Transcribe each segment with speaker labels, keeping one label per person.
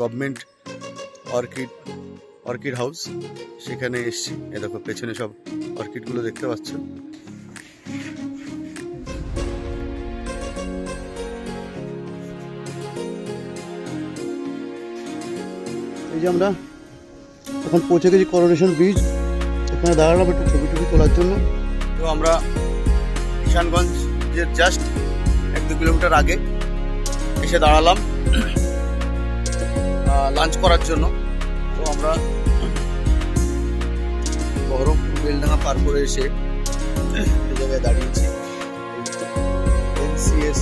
Speaker 1: Government orchid orchid house, সেখানে এসছি। এ দেখো পেছনে সব অর্কিডগুলো দেখতে পাচ্ছ। এই যে আমরা এখন পৌঁছে গেছি করোনেশন ব্রিজ। এখানে দাঁড়ালাম একটু ছবি টবি তোলার জন্য। তো আমরা কিষানগঞ্জের জাস্ট 1-2 কিলোমিটার আগে এসে দাঁড়ালাম লাঞ্চ করার জন্য। তো আমরা বহরমপুর বেলডাঙ্গা পার করে এসে এই জায়গায় দাঁড়িয়েছি, NCS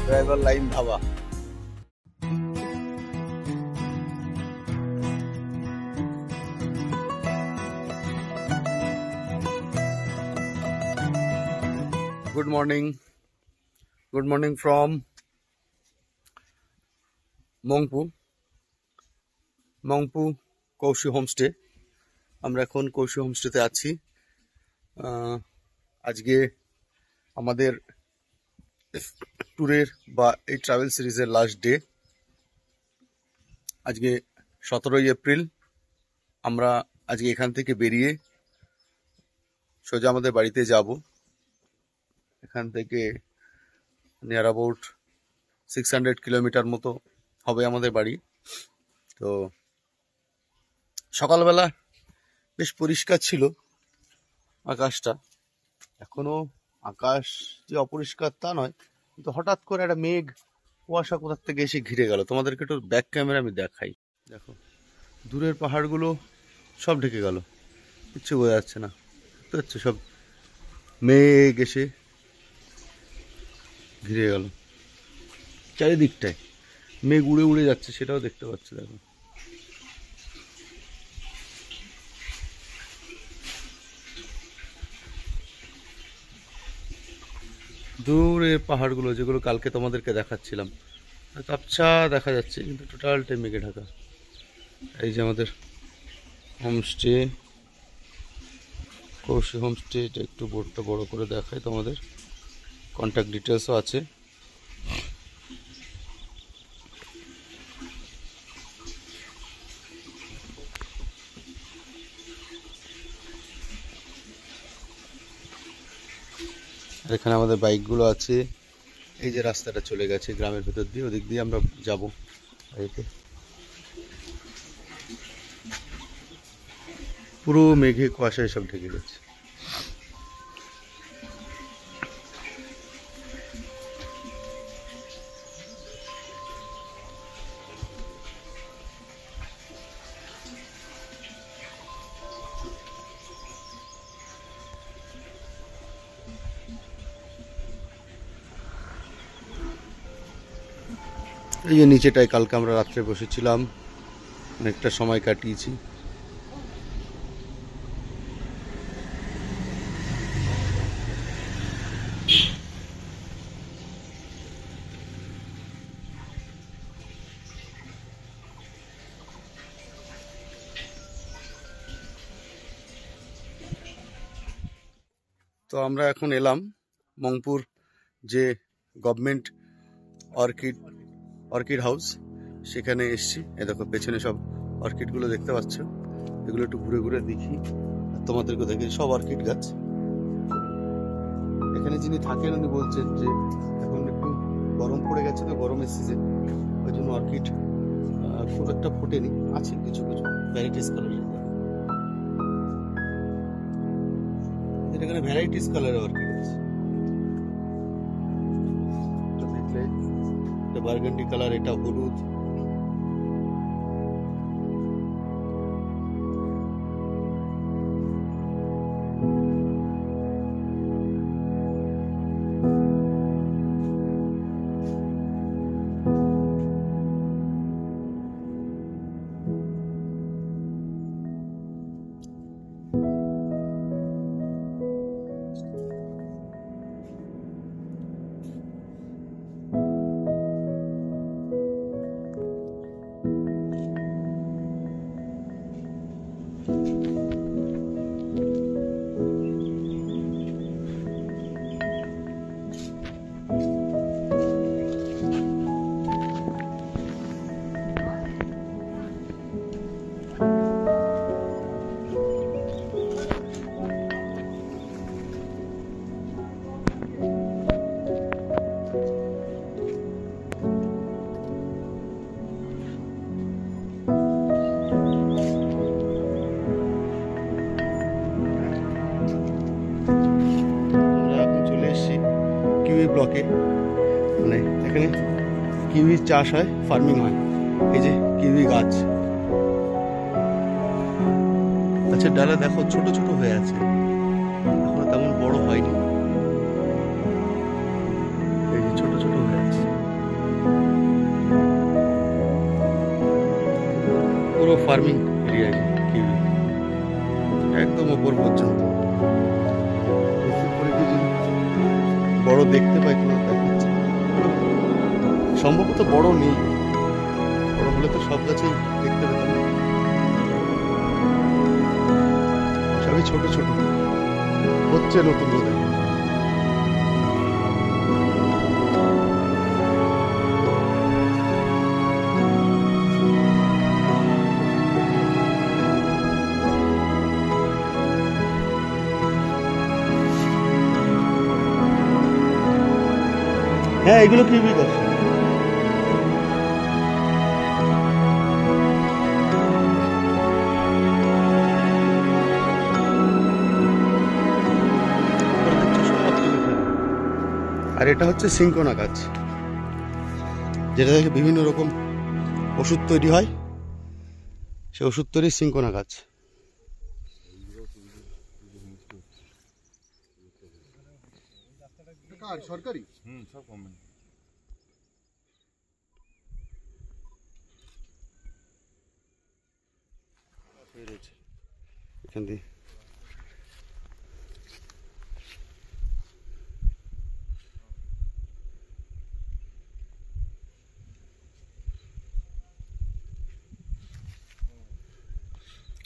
Speaker 1: driver line dhaba. Good morning from Mungpoo Kaushi homestay. আমরা এখন কৌশি হোমস্টেতে আছি। আজকে আমাদের ট্যুরের বা এই ট্রাভেল সিরিজের লাস্ট ডে। আজকে 17ই এপ্রিল। আমরা আজকে এখান থেকে বেরিয়ে সোজা আমাদের বাড়িতে যাব। এখান থেকে নিয়ার অ্যাবাউট 600 কিলোমিটার মতো হবে আমাদের বাড়ি। তো সকালবেলা বেশ পরিষ্কার ছিল আকাশটা, এখনো আকাশ যে অপরিষ্কার তা নয়, কিন্তু হঠাৎ করে একটা মেঘ কুয়াশা কোথার থেকে এসে ঘিরে গেল। তোমাদেরকে একটু ব্যাক ক্যামেরা আমি দেখাই। দেখো দূরের পাহাড়গুলো সব ঢেকে গেল, কিচ্ছু বোঝা যাচ্ছে না। বুঝতে পারছো, সব মেঘ এসে ঘিরে গেল চারিদিকটায়, মেঘ উড়ে উড়ে যাচ্ছে, সেটাও দেখতে পাচ্ছ। দেখো দূরের পাহাড়গুলো যেগুলো কালকে তোমাদেরকে দেখাচ্ছিলাম, আবছা দেখা যাচ্ছে, কিন্তু টোটালটাই মেঘে ঢাকা। এই যে আমাদের হোমস্টে, কৌশি হোমস্টে। এটা একটু বোর্ডটা বড় করে দেখাই তোমাদের, কন্ট্যাক্ট ডিটেলসও আছে। এখানে আমাদের বাইকগুলো আছে। এই যে রাস্তাটা চলে গেছে গ্রামের ভেতর দিয়ে, ওদিক দিয়ে আমরা যাব বাড়িতে। পুরো মেঘে কুয়াশায় সব ঢেকে গেছে। এই যে নিচেটায় কালকে আমরা রাত্রে বসেছিলাম, অনেকটা সময় কাটিয়েছি। তো আমরা এখন এলাম মংপুর যে গভর্নমেন্ট অর্কিড হাউস, সেখানে এসছি। এ দেখো পেছনে সব অর্কিডগুলো দেখতে পাচ্ছ। এগুলো একটু ঘুরে ঘুরে দেখি, তোমাদেরকে দেখি। সব অর্কিড গাছ। এখানে যিনি থাকেন উনি বলছেন যে এখন একটু গরম পড়ে গেছে, তো গরমের সিজন, ওই জন্য অর্কিড খুব একটা ফোটেনি, আছে কিছু কিছু ভ্যারাইটিস কালারের। এখানে ভ্যারাইটিস কালারের অর্কিড আছে। দেখলে এটা বার্গান্ডি কালার, এটা হলুদ। থাকে, মানে এখানে কিউই চাষ হয়, ফার্মিং হয়। এই যে কিউই গাছ, গাছের ডালে দেখো ছোট ছোট হয়ে আছে, এখনো তেমন বড় হয়নি। এই যে ছোট ছোট হয়ে আছে, পুরো ফার্মিং এরিয়া কিউই একদম ওপর পর্যন্ত। বড় দেখতে পাই কিনা দেখাচ্ছে, সম্ভবত বড় নেই, বড় হলে তো সব গাছেই দেখতে পেতাম। সবই ছোট ছোট হচ্ছে নতুন বোধ। হ্যাঁ, এগুলো কিউই গাছ। আর এটা হচ্ছে সিঙ্কোনা গাছ, যেটা থেকে বিভিন্ন রকম ওষুধ তৈরি হয়, সে ওষুধ তৈরি সিঙ্কোনা গাছ। সরকারি সব গভর্নমেন্ট। এখান দিয়ে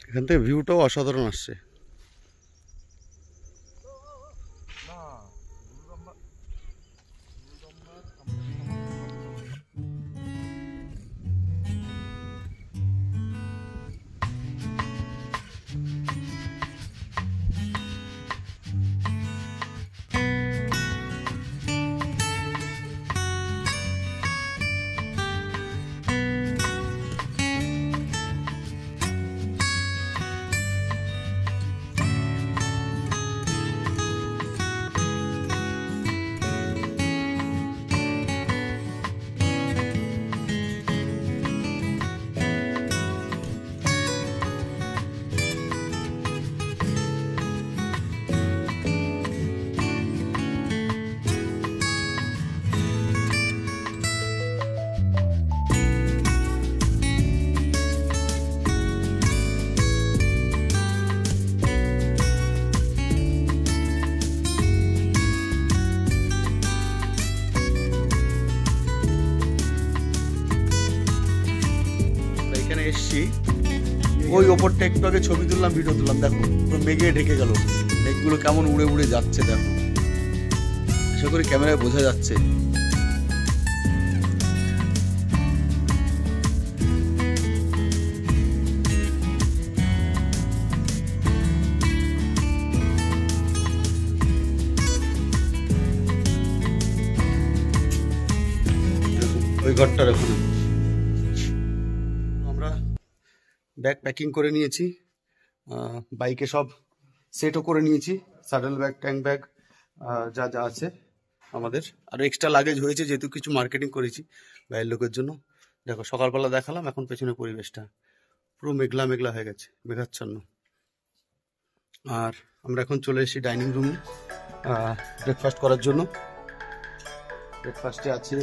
Speaker 1: এখান থেকে ভিউটাও অসাধারণ আসছে। এসছি ওই ওপরটা একটু আগে ছবি তুললাম, ভিডিও তুললাম, দেখো পুরো মেঘে ঢেকে গেল, মেঘগুলো কেমন উড়ে উড়ে যাচ্ছে দেখো, আশা করি ক্যামেরায় বোঝা যাচ্ছে। ওই ঘরটা এখন ব্যাগ প্যাকিং করে নিয়েছি, বাইকে সব সেটও করে নিয়েছি, স্যাডেল ব্যাগ, ট্যাঙ্ক ব্যাগ, যা যা আছে আমাদের। আর এক্সট্রা লাগেজ হয়েছে যেহেতু কিছু মার্কেটিং করেছি বাইরের লোকের জন্য। দেখো সকালবেলা দেখালাম, এখন পেছনে পরিবেশটা পুরো মেঘলা মেঘলা হয়ে গেছে, মেঘাচ্ছন্ন। আর আমরা এখন চলে এসেছি ডাইনিং রুমে ব্রেকফাস্ট করার জন্য। ব্রেকফাস্টে আছে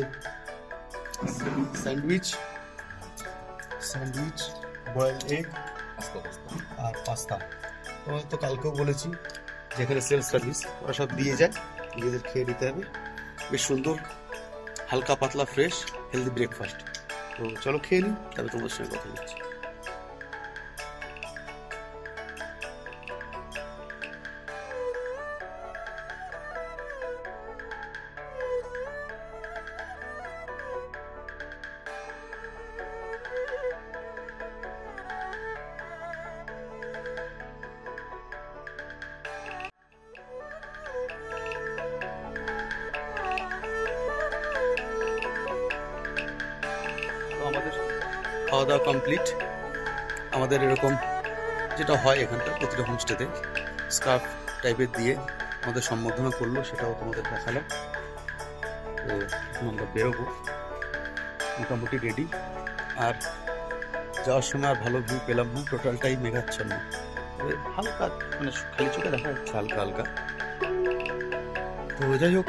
Speaker 1: স্যান্ডউইচ, বয়েলড এগ আর পাস্তা। ওরা তো কালকেও বলেছি যেখানে সেলফ সার্ভিস, ওরা সব দিয়ে যায়, নিজেদের খেয়ে নিতে হবে। বেশ সুন্দর হালকা পাতলা ফ্রেশ হেলদি ব্রেকফাস্ট। তো চলো খেয়ে নিই, তবে তোমার সঙ্গে কথা বলছি। আমাদের খাওয়া দাওয়া কমপ্লিট। আমাদের এরকম যেটা হয় এখানকার প্রতিটা হোমস্টেতে স্কার্ফ টাইপের দিয়ে আমাদের সম্বর্ধনা করলো, সেটাও তোমাদের দেখালাম। তো এখন আমরা বেরোবো, মোটামুটি রেডি। আর যাওয়ার সময় আর ভালো ভিউ পেলাম না, টোটালটাই মেঘাচ্ছন্ন, হালকা মানে খালি চোখে দেখা যাচ্ছে হালকা হালকা। তো যাই হোক,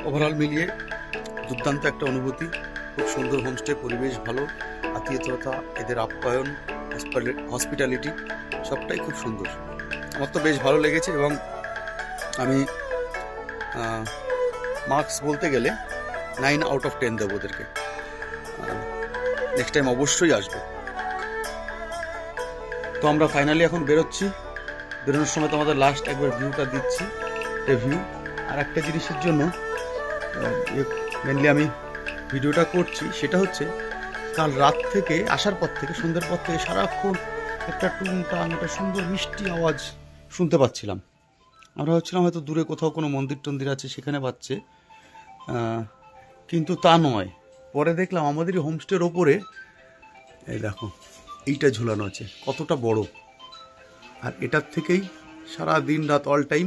Speaker 1: ওভারঅল মিলিয়ে দুর্দান্ত একটা অনুভূতি। খুব সুন্দর হোমস্টে, পরিবেশ ভালো, আতিথেয়তা, এদের আপ্যায়ন, হসপিটালিটি সবটাই খুব সুন্দর। আমার তো বেশ ভালো লেগেছে এবং আমি মার্কস বলতে গেলে 9/10 দেবো ওদেরকে। নেক্সট টাইম অবশ্যই আসবো। তো আমরা ফাইনালি এখন বেরোচ্ছি। বেরোনোর সময় তো আমাদের লাস্ট একবার ভিউটা দিচ্ছি, রিভিউ। আর একটা জিনিসের জন্য মেনলি আমি ভিডিওটা করছি, সেটা হচ্ছে কাল রাত থেকে আসার পর থেকে, সন্ধ্যের পর থেকে সারাক্ষণ একটা টুংটাং একটা সুন্দর মিষ্টি আওয়াজ শুনতে পাচ্ছিলাম। আমরা ভাবছিলাম হয়তো দূরে কোথাও কোনো মন্দির টন্দির আছে সেখানে পাচ্ছে, কিন্তু তা নয়। পরে দেখলাম আমাদেরই হোমস্টের ওপরে এই দেখো এইটা ঝুলানো আছে, কতটা বড়। আর এটার থেকেই সারা দিন রাত অল টাইম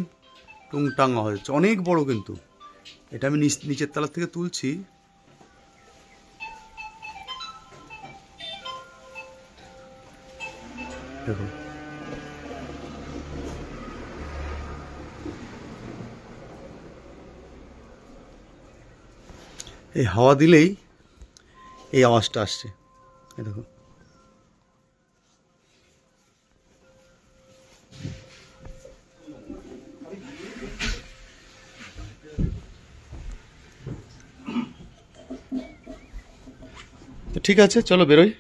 Speaker 1: টুংটাং আওয়াজ হচ্ছে, অনেক বড়। কিন্তু এটা আমি নিচের তলা থেকে তুলছি, দেখো। এই হাওয়া দিলেই এই আওয়াজটা আসছে, এই দেখো। তো ঠিক আছে, চলো বেরোই,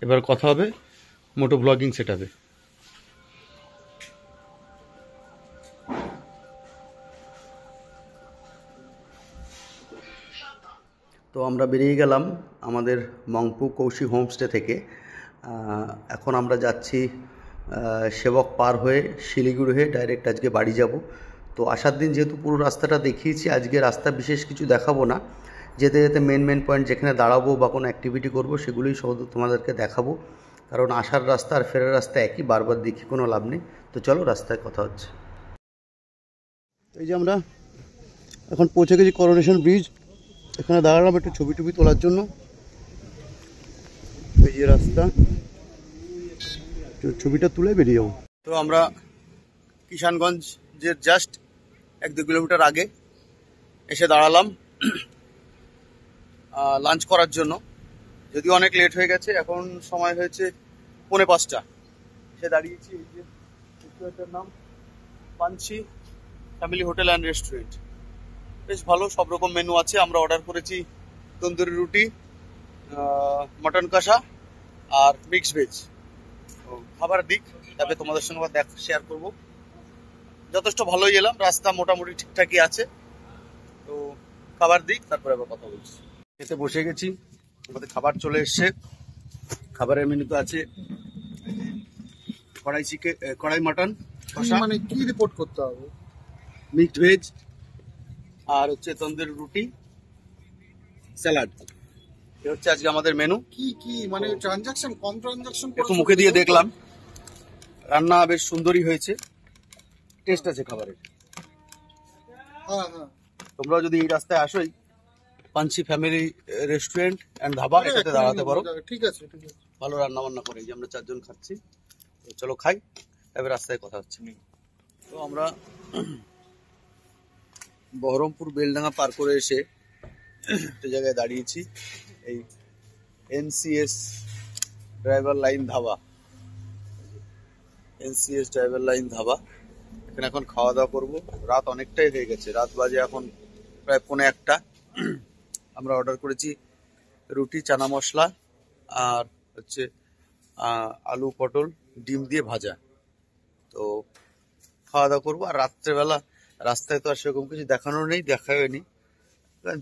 Speaker 1: এবার কথা হবে মোটো ব্লগিং সেটআপে। তো আমরা বেরিয়ে গেলাম আমাদের মংপু কৌশিক হোমস্টে থেকে। এখন আমরা যাচ্ছি সেবক পার হয়ে শিলিগুড়ি হয়ে ডাইরেক্ট আজকে বাড়ি যাব। তো আসার দিন যেহেতু পুরো রাস্তাটা দেখিয়েছি, আজকে রাস্তা বিশেষ কিছু দেখাবো না। যেতে যেতে মেন পয়েন্ট যেখানে দাঁড়াবো বা কোনো অ্যাক্টিভিটি করব সেগুলোই সব তোমাদেরকে দেখাবো, কারণ আসার রাস্তা আর ফেরার রাস্তা একই, বারবার দেখি কোনো লাভ নেই। তো চলো রাস্তায় কথা হচ্ছে। এই যে আমরা এখন পৌঁছে গেছি করোনেশন ব্রিজ, এখানে দাঁড়ালাম একটু ছবি টবি তোলার জন্য। এই যে রাস্তা, ছবিটা তুলে বেরিয়ে যাবো। তো আমরা কিষানগঞ্জের জাস্ট 1-2 কিলোমিটার আগে এসে দাঁড়ালাম লাঞ্চ করার জন্য। যদিও অনেক লেট হয়ে গেছে, এখন সময় হয়েছে 4:45। এসে দাঁড়িয়েছি, এই যে রেস্টুরেন্টের নাম Panji family hotel and restaurant. বেশ ভালো, সব রকম মেনু আছে। আমরা অর্ডার করেছি তন্দুরি রুটি, মটন কষা আর মিক্সড ভেজ। খাবার দিক তবে তোমাদের সঙ্গে আবার শেয়ার করবো। যথেষ্ট ভালোই এলাম, রাস্তা মোটামুটি ঠিকঠাকই আছে। তো খাবার দিক, তারপরে আবার কথা বলছি। খেতে বসে গেছি, আমাদের খাবার চলে এসছে। খাবারের মেনুতে আছে কড়াই মটন কষা,
Speaker 2: মানে কি রিপোর্ট করতে হবে,
Speaker 1: মিক্সড ভেজ, আর হচ্ছে তন্দুরি রুটি, স্যালাড। এই হচ্ছে আজকে আমাদের মেনু।
Speaker 2: কি কি মানে ট্রানজাকশন, কম ট্রানজাকশন
Speaker 1: একটু মুখে দিয়ে দেখলাম, রান্না বেশ সুন্দরই হয়েছে, টেস্ট আছে খাবারের।
Speaker 2: হ্যাঁ হ্যাঁ,
Speaker 1: তোমরা যদি এই রাস্তায় আসোই, Panji family restaurant and dhaba, এটাতে দাঁড়াতে পারো।
Speaker 2: ঠিক আছে ঠিক আছে।
Speaker 1: ভালো রান্না বান্না করে, যে আমরা 4 জন খাচ্ছি। তো চলো খাই, এবার রাস্তায় কথা হচ্ছে। তো আমরা বহরমপুর বেলডাঙ্গা পার করে এসে একটা জায়গায় দাঁড়িয়েছি, এই NCS driver line dhaba. NCS driver line dhaba, এখানে এখন খাওয়া দাওয়া করবো। রাত অনেকটাই হয়ে গেছে, রাত বাজে এখন প্রায় 1:45। আমরা অর্ডার করেছি রুটি, চানা মশলা, আর হচ্ছে আলু পটল ডিম দিয়ে ভাজা। তো খাওয়া দাওয়া করবো। আর রাত্রেবেলা রাস্তায় তো আর সেরকম কিছু দেখানোর নেই, দেখায়নি।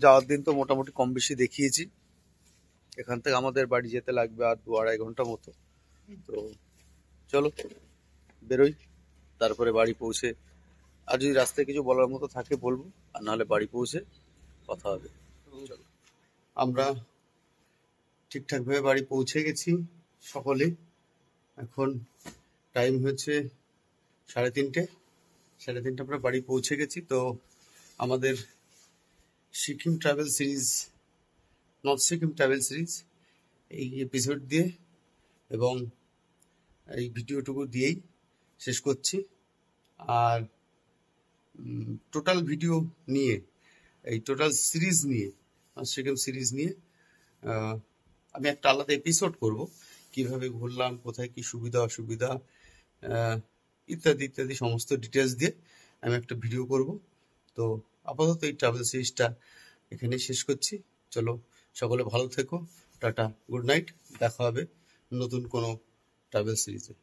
Speaker 1: যাওয়ার দিন তো মোটামুটি কম বেশি দেখিয়েছি। এখান থেকে আমাদের বাড়ি যেতে লাগবে আর 2-2.5 ঘন্টা মতো। তো চলো বেরোই, তারপরে বাড়ি পৌঁছে আর যদি রাস্তায় কিছু বলার মতো থাকে বলবো, আর নাহলে বাড়ি পৌঁছে কথা হবে। চলো, আমরা ঠিকঠাকভাবে বাড়ি পৌঁছে গেছি সকলে। এখন টাইম হচ্ছে 3:30। 3:30 আমরা বাড়ি পৌঁছে গেছি। তো আমাদের Sikkim travel series, north Sikkim travel series এই এপিসোড দিয়ে এবং এই ভিডিওটুকু দিয়েই শেষ করছি। আর টোটাল ভিডিও নিয়ে, এই টোটাল সিরিজ নিয়ে, নর্থ সিকিম সিরিজ নিয়ে আমি একটা আলাদা এপিসোড করব, কিভাবে ঘুরলাম, কোথায় কি সুবিধা অসুবিধা ইত্যাদি ইত্যাদি সমস্ত ডিটেলস দিয়ে আমি একটা ভিডিও করব। তো আপাতত এই ট্রাভেল সিরিজটা এখানে শেষ করছি। চলো, সকলে ভালো থেকো, টাটা, গুড নাইট, দেখা হবে নতুন কোনো ট্রাভেল সিরিজে।